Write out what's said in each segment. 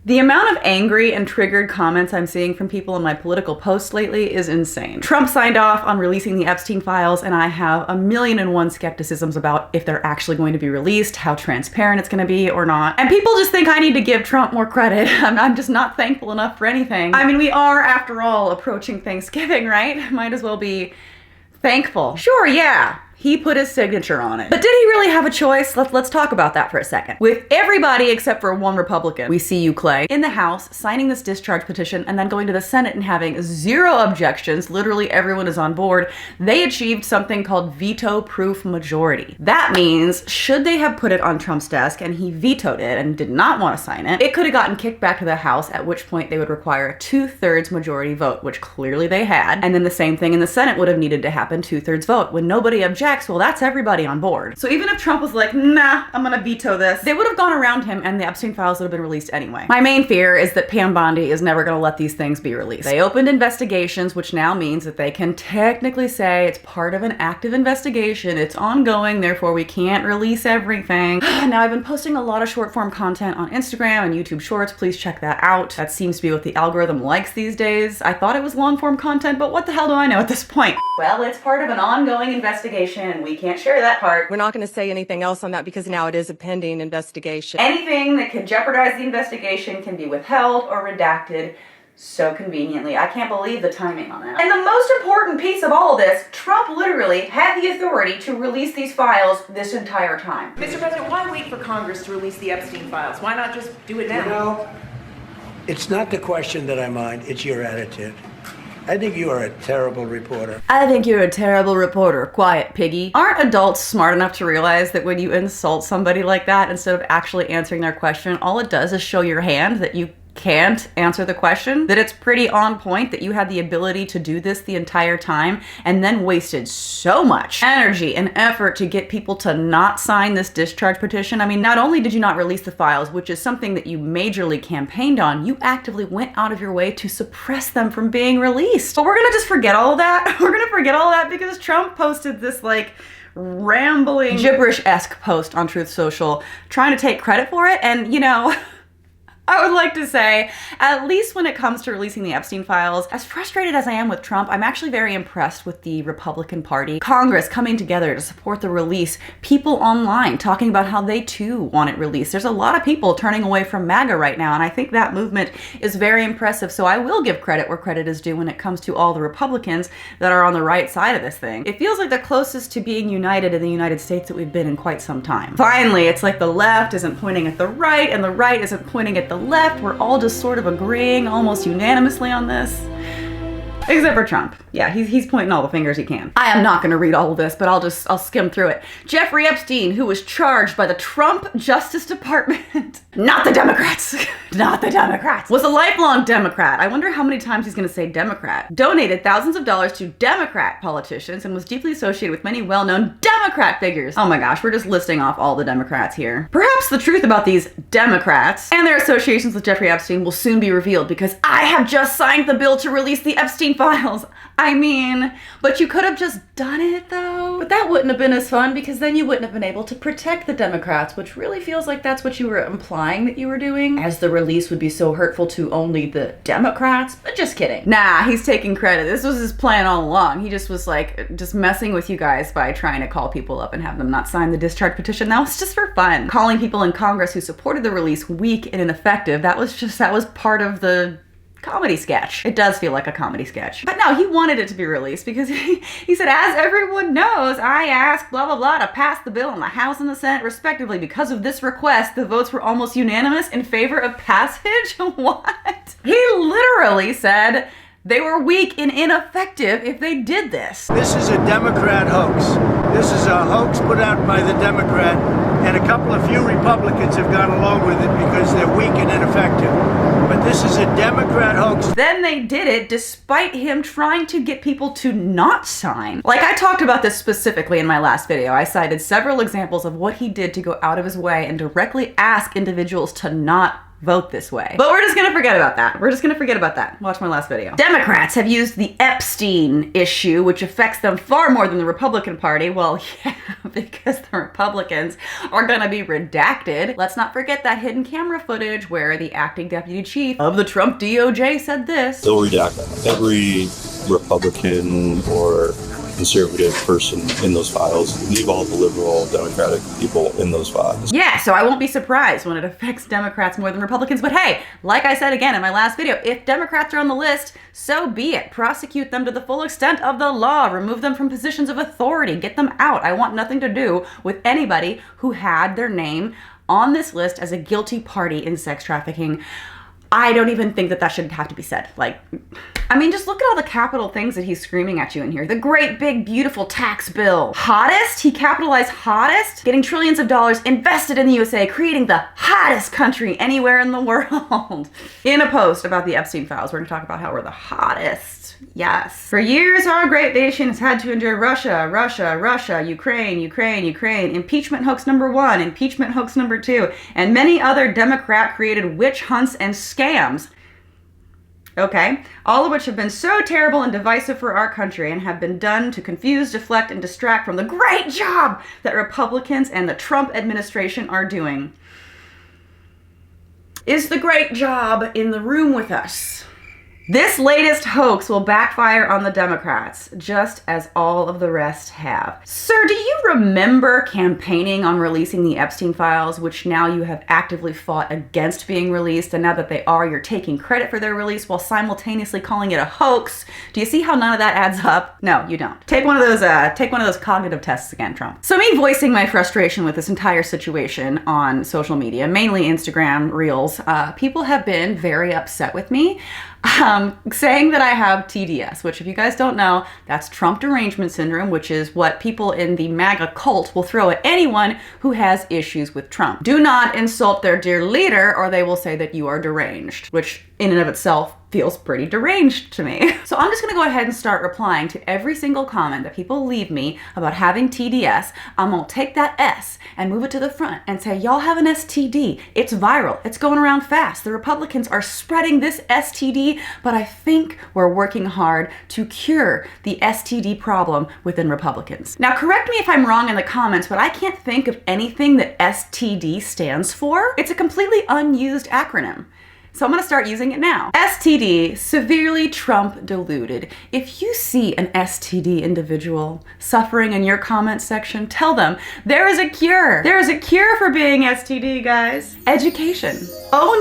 The amount of angry and triggered comments I'm seeing from people in my political posts lately is insane. Trump signed off on releasing the Epstein files, and I have 1,000,001 skepticisms about if they're actually going to be released, how transparent it's going to be or not. And people just think I need to give Trump more credit. I'm just not thankful enough for anything. I mean, we are, after all, approaching Thanksgiving, right? Might as well be thankful. Sure, yeah. He put his signature on it. But did he really have a choice? Let's talk about that for a second. With everybody except for one Republican, we see you, Clay, in the House signing this discharge petition and then going to the Senate and having 0 objections, literally everyone is on board, they achieved something called veto-proof majority. That means, should they have put it on Trump's desk and he vetoed it and did not want to sign it, it could have gotten kicked back to the House, at which point they would require a 2/3 majority vote, which clearly they had. And then the same thing in the Senate would have needed to happen, 2/3 vote. When nobody objects, well, that's everybody on board. So even if Trump was like, nah, I'm gonna veto this, they would have gone around him and the Epstein files would have been released anyway. My main fear is that Pam Bondi is never gonna let these things be released. They opened investigations, which now means that they can technically say it's part of an active investigation, it's ongoing, therefore we can't release everything. Now, I've been posting a lot of short form content on Instagram and YouTube Shorts, please check that out. That seems to be what the algorithm likes these days. I thought it was long form content, but what the hell do I know at this point? Well, it's part of an ongoing investigation and we can't share that part. We're not going to say anything else on that because now it is a pending investigation. Anything that could jeopardize the investigation can be withheld or redacted so conveniently. I can't believe the timing on that. And the most important piece of all of this, Trump literally had the authority to release these files this entire time. Mr. President, why wait for Congress to release the Epstein files? Why not just do it now? You know, it's not the question that I mind, it's your attitude. I think you are a terrible reporter. I think you're a terrible reporter. Quiet, piggy. Aren't adults smart enough to realize that when you insult somebody like that, instead of actually answering their question, all it does is show your hand that you can't answer the question? That it's pretty on point that you had the ability to do this the entire time and then wasted so much energy and effort to get people to not sign this discharge petition. I mean, not only did you not release the files, which is something that you majorly campaigned on, you actively went out of your way to suppress them from being released. But we're gonna just forget all of that. We're gonna forget all of that because Trump posted this like rambling gibberish-esque post on Truth Social trying to take credit for it, and you know, I would like to say, at least when it comes to releasing the Epstein files, as frustrated as I am with Trump, I'm actually very impressed with the Republican Party. Congress coming together to support the release. People online talking about how they too want it released. There's a lot of people turning away from MAGA right now, and I think that movement is very impressive. So I will give credit where credit is due when it comes to all the Republicans that are on the right side of this thing. It feels like the closest to being united in the United States that we've been in quite some time. Finally, it's like the left isn't pointing at the right and the right isn't pointing at the left. We're all just sort of agreeing almost unanimously on this. Except for Trump. Yeah, he's pointing all the fingers he can. I am not gonna read all of this, but I'll skim through it. Jeffrey Epstein, who was charged by the Trump Justice Department, not the Democrats, not the Democrats, was a lifelong Democrat. I wonder how many times he's gonna say Democrat. Donated thousands of dollars to Democrat politicians and was deeply associated with many well-known Democrat figures. Oh my gosh, we're just listing off all the Democrats here. Perhaps the truth about these Democrats and their associations with Jeffrey Epstein will soon be revealed because I have just signed the bill to release the Epstein files. I mean, but you could have just done it though. But that wouldn't have been as fun because then you wouldn't have been able to protect the Democrats, which really feels like that's what you were implying that you were doing, as the release would be so hurtful to only the Democrats. But just kidding. Nah, he's taking credit. This was his plan all along. He just was like, just messing with you guys by trying to call people up and have them not sign the discharge petition. That was just for fun. Calling people in Congress who supported the release weak and ineffective, that was part of the comedy sketch. It does feel like a comedy sketch. But no, he wanted it to be released because he said, as everyone knows, I asked blah blah blah to pass the bill in the House and the Senate respectively. Because of this request, the votes were almost unanimous in favor of passage. What? He literally said they were weak and ineffective if they did this. This is a Democrat hoax. This is a hoax put out by the Democrat, and a few Republicans have gone along with it because they're weak and ineffective. But this is a Democrat hoax. Then they did it despite him trying to get people to not sign. Like, I talked about this specifically in my last video. I cited several examples of what he did to go out of his way and directly ask individuals to not vote this way. But we're just gonna forget about that. We're just gonna forget about that. Watch my last video. Democrats have used the Epstein issue, which affects them far more than the Republican Party. Well, yeah, because the Republicans are gonna be redacted. Let's not forget that hidden camera footage where the acting deputy chief of the Trump DOJ said this. They'll redact every Republican or conservative person in those files. Leave all the liberal, Democratic people in those files. Yeah, so I won't be surprised when it affects Democrats more than Republicans. But hey, like I said again in my last video, if Democrats are on the list, so be it. Prosecute them to the full extent of the law. Remove them from positions of authority. Get them out. I want nothing to do with anybody who had their name on this list as a guilty party in sex trafficking. I don't even think that that should have to be said. Like, I mean, just look at all the capital things that he's screaming at you in here. The great, big, beautiful tax bill. Hottest? He capitalized hottest? Getting trillions of dollars invested in the USA, creating the hottest country anywhere in the world. In a post about the Epstein files, we're gonna talk about how we're the hottest. Yes. For years, our great nation has had to endure Russia, Ukraine, impeachment hoax number 1, impeachment hoax number 2, and many other Democrat-created witch hunts and scams. Okay, all of which have been so terrible and divisive for our country and have been done to confuse, deflect, and distract from the great job that Republicans and the Trump administration are doing. Is the great job in the room with us? This latest hoax will backfire on the Democrats, just as all of the rest have. Sir, do you remember campaigning on releasing the Epstein files, which now you have actively fought against being released, and now that they are, you're taking credit for their release while simultaneously calling it a hoax? Do you see how none of that adds up? No, you don't. Take one of those cognitive tests again, Trump. So me voicing my frustration with this entire situation on social media, mainly Instagram Reels, people have been very upset with me. Saying that I have TDS, which if you guys don't know, that's Trump derangement syndrome, which is what people in the MAGA cult will throw at anyone who has issues with Trump. Do not insult their dear leader or they will say that you are deranged, which in and of itself feels pretty deranged to me. So I'm just gonna go ahead and start replying to every single comment that people leave me about having TDS. I'm gonna take that S and move it to the front and say, y'all have an STD. It's viral, it's going around fast. The Republicans are spreading this STD, but I think we're working hard to cure the STD problem within Republicans. Now correct me if I'm wrong in the comments, but I can't think of anything that STD stands for. It's a completely unused acronym. So I'm gonna start using it now. STD, severely Trump deluded. If you see an STD individual suffering in your comment section, tell them there is a cure. There is a cure for being STD, guys. Education. Oh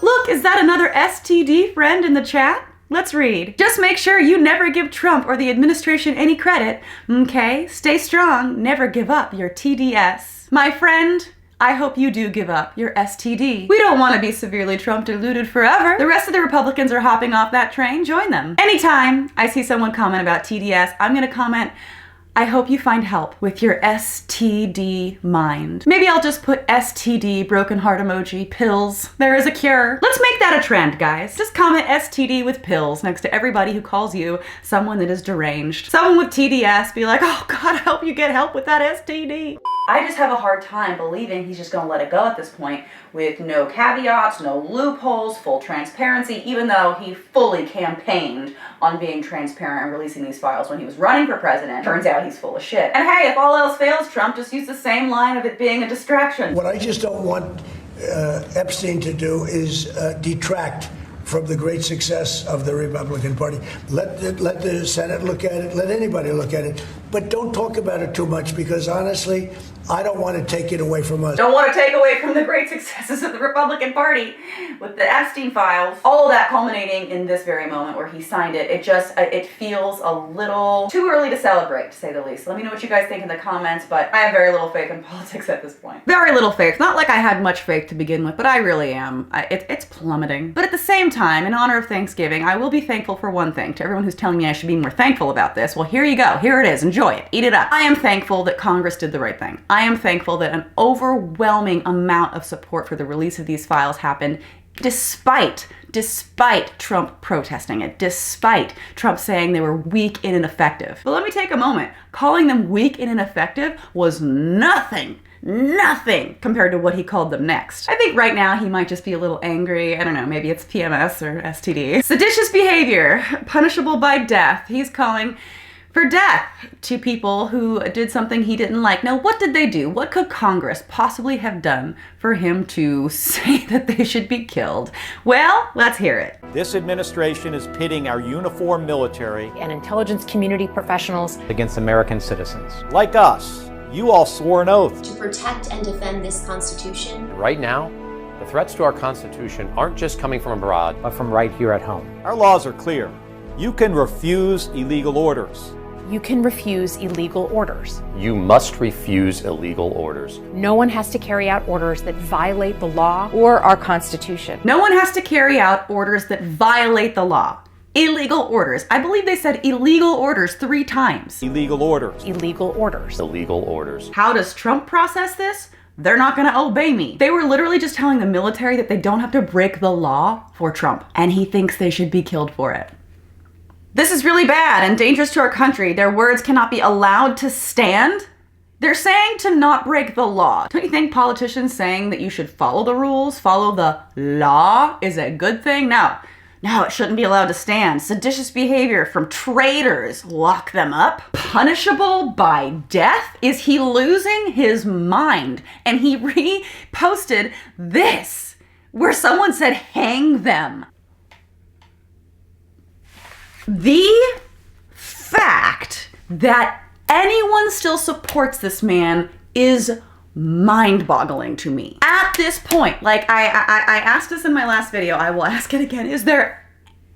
no, look, is that another STD friend in the chat? Let's read. Just make sure you never give Trump or the administration any credit. Okay, stay strong, never give up your TDS. My friend, I hope you do give up your STD. We don't want to be severely Trump deluded forever. The rest of the Republicans are hopping off that train. Join them. Anytime I see someone comment about TDS, I'm going to comment, I hope you find help with your STD mind. Maybe I'll just put STD, broken heart emoji, pills. There is a cure. Let's make that a trend, guys. Just comment STD with pills next to everybody who calls you someone that is deranged. Someone with TDS, be like, oh God, I hope you get help with that STD. I just have a hard time believing he's just gonna let it go at this point with no caveats, no loopholes, full transparency, even though he fully campaigned on being transparent and releasing these files when he was running for president. Turns out he's full of shit. And hey, if all else fails, Trump just used the same line of it being a distraction. What I just don't want Epstein to do is detract from the great success of the Republican Party. Let the Senate look at it, let anybody look at it, but don't talk about it too much because honestly, I don't want to take it away from us. Don't want to take away from the great successes of the Republican Party with the Epstein files. All of that culminating in this very moment where he signed it. It feels a little too early to celebrate, to say the least. Let me know what you guys think in the comments, but I have very little faith in politics at this point. Very little faith. Not like I had much faith to begin with, but I really am. It's plummeting. But at the same time, in honor of Thanksgiving, I will be thankful for one thing. To everyone who's telling me I should be more thankful about this, well, here you go. Here it is. Enjoy it. Eat it up. I am thankful that Congress did the right thing. I am thankful that an overwhelming amount of support for the release of these files happened despite Trump protesting it, despite Trump saying they were weak and ineffective. But let me take a moment. Calling them weak and ineffective was nothing compared to what he called them next. I think right now he might just be a little angry. I don't know, maybe it's PMS or STD. Seditious behavior, punishable by death. He's calling for death to people who did something he didn't like. Now, what did they do? What could Congress possibly have done for him to say that they should be killed? Well, let's hear it. This administration is pitting our uniformed military and intelligence community professionals against American citizens. like us. You all swore an oath to protect and defend this Constitution. Right now, the threats to our Constitution aren't just coming from abroad, but from right here at home. Our laws are clear. You can refuse illegal orders. You can refuse illegal orders. You must refuse illegal orders. No one has to carry out orders that violate the law or our Constitution. No one has to carry out orders that violate the law. Illegal orders. I believe they said illegal orders 3 times. Illegal orders. Illegal orders. Illegal orders. How does Trump process this? They're not gonna obey me. They were literally just telling the military that they don't have to break the law for Trump, and he thinks they should be killed for it. This is really bad and dangerous to our country. Their words cannot be allowed to stand. They're saying to not break the law. Don't you think politicians saying that you should follow the rules, follow the law, is a good thing? No, it shouldn't be allowed to stand. Seditious behavior from traitors, lock them up. Punishable by death? Is he losing his mind? And he reposted this, where someone said, hang them. The fact that anyone still supports this man is mind-boggling to me. At this point, like I asked this in my last video, I will ask it again. Is there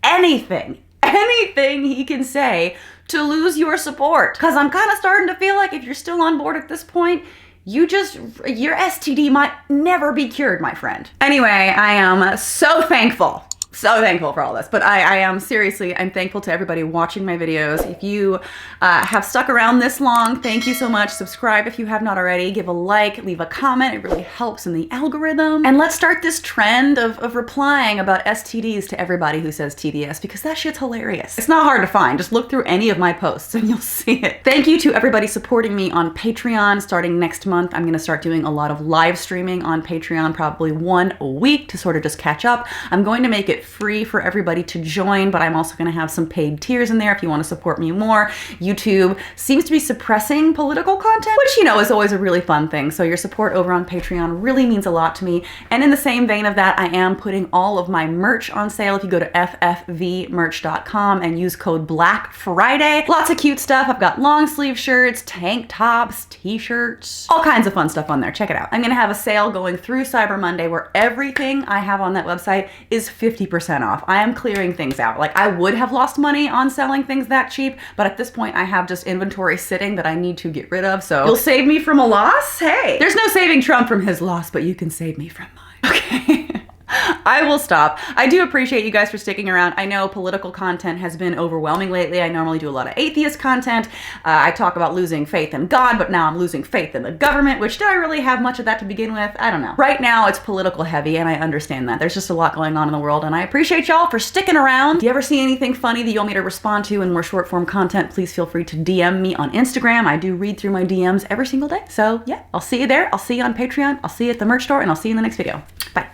anything he can say to lose your support? Because I'm kind of starting to feel like if you're still on board at this point, your STD might never be cured, my friend. Anyway, I am so thankful for all this, but I am seriously, I'm thankful to everybody watching my videos. If you have stuck around this long, thank you so much. Subscribe if you have not already, give a like, leave a comment. It really helps in the algorithm. And let's start this trend of replying about STDs to everybody who says TDS, because that shit's hilarious. It's not hard to find. Just look through any of my posts and you'll see it. Thank you to everybody supporting me on Patreon. Starting next month, I'm gonna start doing a lot of live streaming on Patreon, probably 1 a week to sort of just catch up. I'm going to make it free for everybody to join, but I'm also going to have some paid tiers in there if you want to support me more. YouTube seems to be suppressing political content, which, you know, is always a really fun thing. So your support over on Patreon really means a lot to me. And in the same vein of that, I am putting all of my merch on sale. If you go to ffvmerch.com and use code Black Friday, lots of cute stuff. I've got long sleeve shirts, tank tops, t-shirts, all kinds of fun stuff on there. Check it out. I'm going to have a sale going through Cyber Monday where everything I have on that website is 50% off. I am clearing things out. Like, I would have lost money on selling things that cheap, but at this point I have just inventory sitting that I need to get rid of. So you'll save me from a loss? Hey, there's no saving Trump from his loss, but you can save me from mine. Okay. I will stop. I do appreciate you guys for sticking around. I know political content has been overwhelming lately. I normally do a lot of atheist content. I talk about losing faith in God, but now I'm losing faith in the government, which did I really have much of that to begin with? I don't know. Right now it's political heavy, and I understand that. There's just a lot going on in the world, and I appreciate y'all for sticking around. If you ever see anything funny that you want me to respond to in more short form content, please feel free to DM me on Instagram. I do read through my DMs every single day. So yeah, I'll see you there. I'll see you on Patreon. I'll see you at the merch store, and I'll see you in the next video. Bye.